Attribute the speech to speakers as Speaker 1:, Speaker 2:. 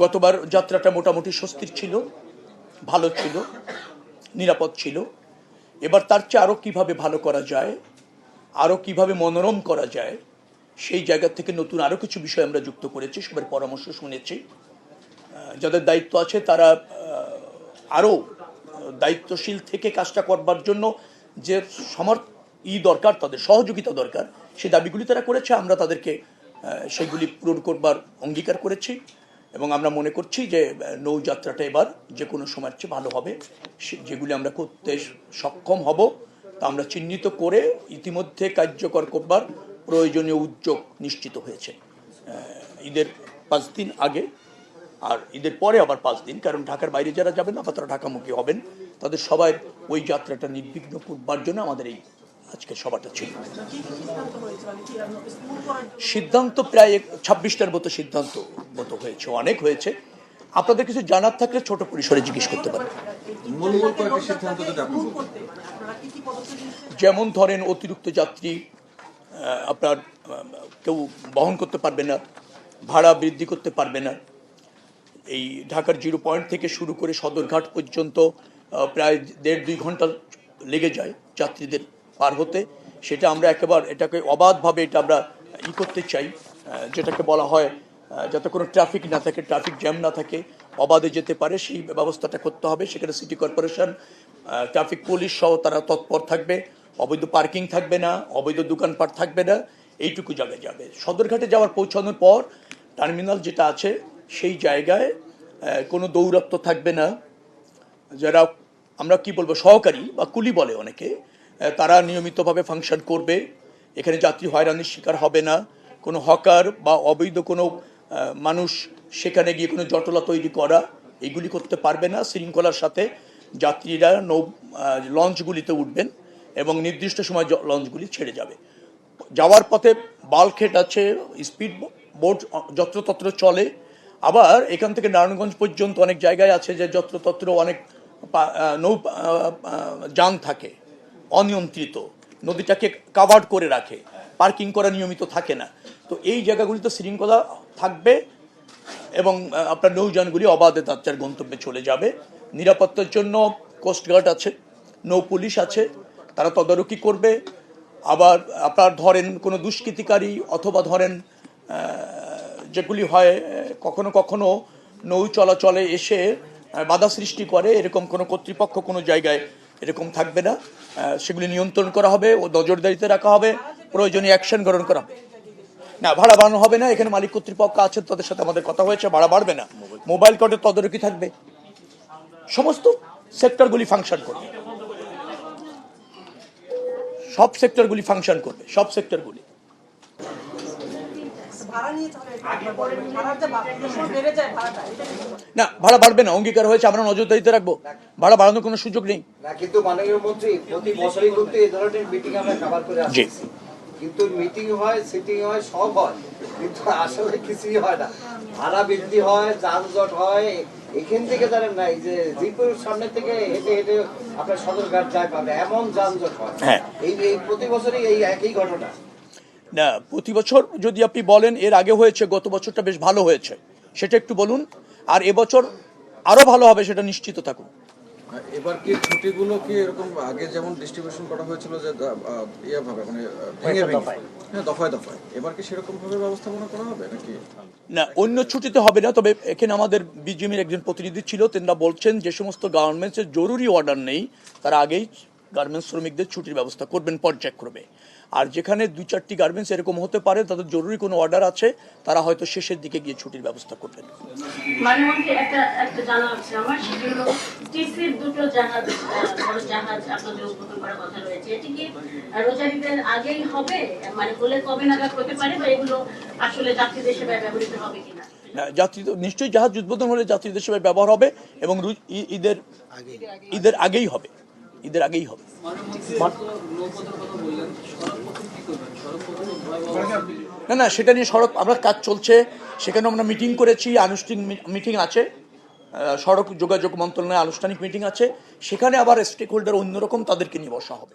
Speaker 1: গতবার যাত্রাটা মোটামুটি স্বস্তির ছিল, ভালো ছিল, নিরাপদ ছিল। এবার তার চেয়ে আরও কীভাবে ভালো করা যায়, আরও কীভাবে মনোরম করা যায়, সেই জায়গা থেকে নতুন আরও কিছু বিষয় আমরা যুক্ত করেছি, সবার পরামর্শ শুনেছি। যাদের দায়িত্ব আছে তারা আরও দায়িত্বশীল থেকে কাজটা করবার জন্য যে দরকার, তাদের সহযোগিতা দরকার, সেই দাবিগুলি তারা করেছে। আমরা তাদেরকে সেগুলি পূরণ করবার অঙ্গীকার করেছি এবং আমরা মনে করছি যে নৌযাত্রাটা এবার যে কোনো সময়ের চেয়ে ভালো হবে। যেগুলি আমরা করতে সক্ষম হব তা আমরা চিহ্নিত করে ইতিমধ্যে কার্যকর করবার প্রয়োজনীয় উদ্যোগ নিশ্চিত হয়েছে। ঈদের 5 দিন আগে আর ঈদের পরে আবার 5 দিন, কারণ ঢাকার বাইরে যারা যাবেন না বা তারা ঢাকামুখী হবেন, তাদের সবাই ওই যাত্রাটা নির্বিঘ্ন করবার জন্য আমাদের এই আজকে সভাটা ছিল। সিদ্ধান্ত প্রায় 26টার মতো সিদ্ধান্ত হয়েছে, অনেক হয়েছে। আপনাদের কিছু জানার থাকলে ছোট পরিসরে জিজ্ঞেস করতে পারেন। যেমন ধরেন, অতিরিক্ত যাত্রী আপনার কেউ বহন করতে পারবে না, ভাড়া বৃদ্ধি করতে পারবে না। এই ঢাকার 0 পয়েন্ট থেকে শুরু করে সদরঘাট পর্যন্ত প্রায় 1.5-2 ঘন্টা লেগে যায় যাত্রীদের পার হতে। সেটা আমরা এটাকে অবাধভাবে এটা আমরা করতে চাই, যেটাকে বলা হয় যাতে কোনো ট্রাফিক না থাকে, ট্রাফিক জ্যাম না থাকে, অবাধে যেতে পারে, সেই ব্যবস্থাটা করতে হবে। সেখানে সিটি কর্পোরেশন, ট্রাফিক পুলিশ সহ তারা তৎপর থাকবে। অবৈধ পার্কিং থাকবে না, অবৈধ দোকানপাট থাকবে না, এইটুকু জায়গায় যাবে। সদরঘাটে পৌঁছানোর পর টার্মিনাল যেটা আছে সেই জায়গায় কোনো দৌরাত্ম্য থাকবে না। যারা আমরা কি বলবো সহকারী বা কুলি বলে অনেকে, তারা নিয়মিতভাবে ফাংশন করবে। এখানে যাত্রী হয়রানির শিকার হবে না। কোনো হকার বা অবৈধ কোনো মানুষ সেখানে গিয়ে কোনো জটলা তৈরি করা, এগুলি করতে পারবে না। শৃঙ্খলার সাথে যাত্রীরা লঞ্চগুলিতে উঠবেন এবং নির্দিষ্ট সময় লঞ্চগুলি ছেড়ে যাবে। যাওয়ার পথে বাল্কহেড আছে, স্পিড বোট যত্রতত্র চলে। আবার এখান থেকে নারায়ণগঞ্জ পর্যন্ত অনেক জায়গায় আছে যে যত্রতত্র অনেক যান থাকে, অনিয়ন্ত্রিত, নদীটাকে কাভার্ড করে রাখে, পার্কিং করা নিয়মিত থাকে না। তো এই জায়গাগুলিতে শৃঙ্খলা থাকবে এবং আপনার নৌযানগুলি অবাধে তার গন্তব্যে চলে যাবে। নিরাপত্তার জন্য কোস্টগার্ড আছে, নৌ পুলিশ আছে, তারা তদারকি করবে। আবার আপনার ধরেন কোনো দুষ্কৃতিকারী অথবা ধরেন যেগুলি হয় কখনো কখনো নৌ চলাচলে এসে বাধা সৃষ্টি করে, এরকম কোনো কর্তৃপক্ষ কোনো জায়গায় এরকম থাকবে না। সেগুলি নিয়ন্ত্রণ করা হবে ও নজরদারিতে রাখা হবে, প্রয়োজনীয় অ্যাকশন গ্রহণ করা হবে। না, ভাড়া বাড়ানো হবে না। এখানে মালিক কর্তৃপক্ষ আছেন, তাদের সাথে আমাদের কথা হয়েছে, ভাড়া বাড়বে না। মোবাইল কোর্টের তদারকি থাকবে, সমস্ত সেক্টরগুলি ফাংশন করবে, সব সেক্টরগুলি ফাংশন করবে, সব সেক্টরগুলি। না, ভাড়া বাড়বে না, অঙ্গীকার হয়েছে, আমরা নজরদারিতে রাখবো, ভাড়া বাড়ানোর কোনো সুযোগ নেই।
Speaker 2: কিন্তু মাননীয় মন্ত্রী, প্রতি বছরই কিন্তু এই ধরনের মিটিং আমরা কভার করে আসছি, কিন্তু মিটিং হয়, সিটিং হয়, সব হয়, কিন্তু আসলে কিছুই হয় না। ভাড়া বৃদ্ধি হয়, যানজট হয়। এখান থেকে জানেন না, এই যে জিপুর সামনে থেকে হেঁটে হেঁটে আপনার সদরঘাট যায় পাবে, এমন যানজট হয়। এই প্রতি বছরই এই একই ঘটনা।
Speaker 1: না, প্রতি বছর যদি আপনি বলেন, এর আগে হয়েছে, গত বছরটা বেশ ভালো হয়েছে, সেটা একটু বলুন। আর এবছর আরো ভালো হবে, সেটা নিশ্চিত থাকুন।
Speaker 3: এবার কি ছুটিগুলো কি এরকম আগে যেমন ডিস্ট্রিবিউশন করা হয়েছিল যে ভাবে মানে ভেঙে ভেঙে দফায় দফায়, এবার কি সেরকম ভাবে ব্যবস্থাপনা করা হবে নাকি?
Speaker 1: না, অন্য ছুটিতে হবে না। তবে এখানে আমাদের বিজিএমের একজন প্রতিনিধি ছিল, তেনারা বলছেন যে সমস্ত গার্মেন্টসের জরুরি অর্ডার নেই, তারা আগেই গার্মেন্টস শ্রমিকদের ছুটির ব্যবস্থা করবেন পর্যায়ক্রমে। আর যেখানে 2-4টি গার্মেন্টস এরকম হতে পারে তাদের জরুরি কোনো অর্ডার আছে, তারা হয়তো শেষের দিকে গিয়ে ছুটির ব্যবস্থা করবেন। যাত্রী নিশ্চয়ই জাহাজ উদ্বোধন হলে যাত্রীদের সেবায় ব্যবহার হবে এবং ঈদের আগেই হবে, ঈদের আগেই হবে। না, সেটা নিয়ে সড়ক আমরা কাজ চলছে, সেখানে আমরা মিটিং করেছি, আনুষ্ঠানিক মিটিং আছে, সড়ক যোগাযোগ মন্ত্রণালয়ে আনুষ্ঠানিক মিটিং আছে, সেখানে আবার স্টেক হোল্ডার অন্যরকম, তাদেরকে নিয়ে বসা হবে।